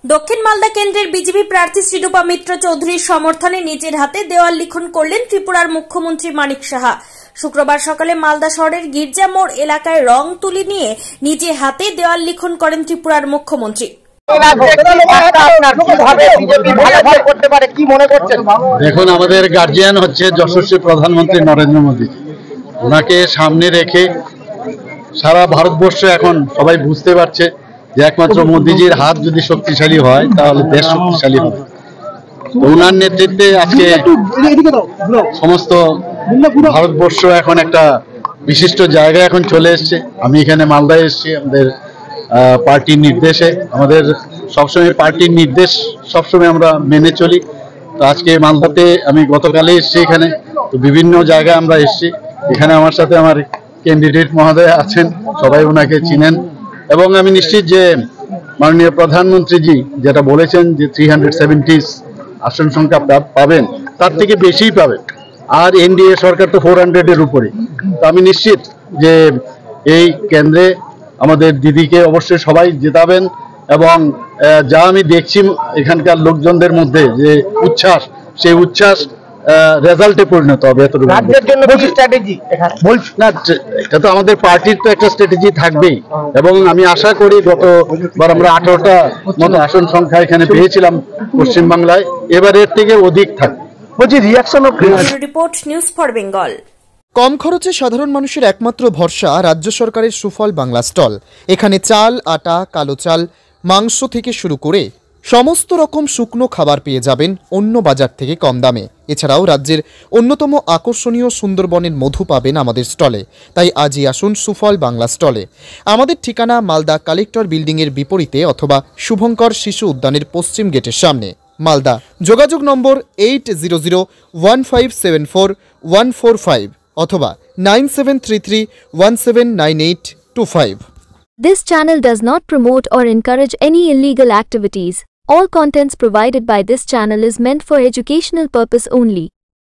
দক্ষিণ মালদা কেন্দ্রের বিজেপি প্রার্থী শ্রীরূপা মিত্র চৌধুরীর সমর্থনে নিজের হাতে দেওয়াল লিখন করলেন ত্রিপুরার মুখ্যমন্ত্রী মানিক সাহা। শুক্রবার সকালে মালদা শহরের গির্জা মোড় এলাকায় রং তুলি নিয়ে নিজে হাতে দেওয়াল লিখন করেন ত্রিপুরার মুখ্যমন্ত্রী। দেখুন, আমাদের গার্জিয়ান হচ্ছে যশস্বী প্রধানমন্ত্রী নরেন্দ্র মোদী। ওনাকে সামনে রেখে সারা ভারতবর্ষ এখন সবাই বুঝতে পারছে যে একমাত্র মোদীজির হাত যদি শক্তিশালী হয় তাহলে দেশ শক্তিশালী হবে। ওনার নেতৃত্বে আজকে সমস্ত ভারতবর্ষ এখন একটা বিশিষ্ট জায়গায় এখন চলে এসছে। আমি এখানে মালদায় এসেছি আমাদের পার্টির নির্দেশে। আমাদের সবসময় পার্টির নির্দেশ সবসময় আমরা মেনে চলি। তো আজকে মালদাতে আমি গতকালে এসেছি এখানে। তো বিভিন্ন জায়গায় আমরা এসেছি। এখানে আমার সাথে আমার ক্যান্ডিডেট মহোদয় আছেন, সবাই ওনাকে চিনেন এবং আমি নিশ্চিত যে মাননীয় প্রধানমন্ত্রীজি যেটা বলেছেন যে 370 আসন সংখ্যা পাবেন, তার থেকে বেশিই পাবেন। আর এনডিএ সরকার তো 400-এর উপরে। তো আমি নিশ্চিত যে এই কেন্দ্রে আমাদের দিদিকে অবশ্যই সবাই জেতাবেন এবং যা আমি দেখছি এখানকার লোকজনদের মধ্যে যে উচ্ছ্বাস, সেই উচ্ছ্বাস রেজাল্টে পরিণত হবে। এটা তো আমাদের পার্টির তো একটা স্ট্র্যাটেজি থাকবেই এবং আমি আশা করি গতবার আমরা 18টা মতো আসন সংখ্যা এখানে পেয়েছিলাম পশ্চিমবাংলায়, এবার এর থেকে অধিক থাকবে। Report news for Bengal. কম খরচে সাধারণ মানুষের একমাত্র ভরসা রাজ্য সরকারের সুফল বাংলা স্টল। এখানে চাল, আটা, কালো চাল, মাংস থেকে শুরু করে সমস্ত রকম শুকনো খাবার পেয়ে যাবেন অন্য বাজার থেকে কম দামে। এছাড়াও রাজ্যের অন্যতম আকর্ষণীয় সুন্দরবনের মধু পাবেন আমাদের স্টলে। তাই আজই আসুন সুফল বাংলা স্টলে। আমাদের ঠিকানা মালদা কালেক্টর বিল্ডিংয়ের বিপরীতে অথবা শুভঙ্কর শিশু উদ্যানের পশ্চিম গেটের সামনে, মালদা। যোগাযোগ নম্বর 8015741445 অথবা 9733179825। This channel does not promote or encourage any illegal activities. All contents provided by this channel is meant for educational purpose only.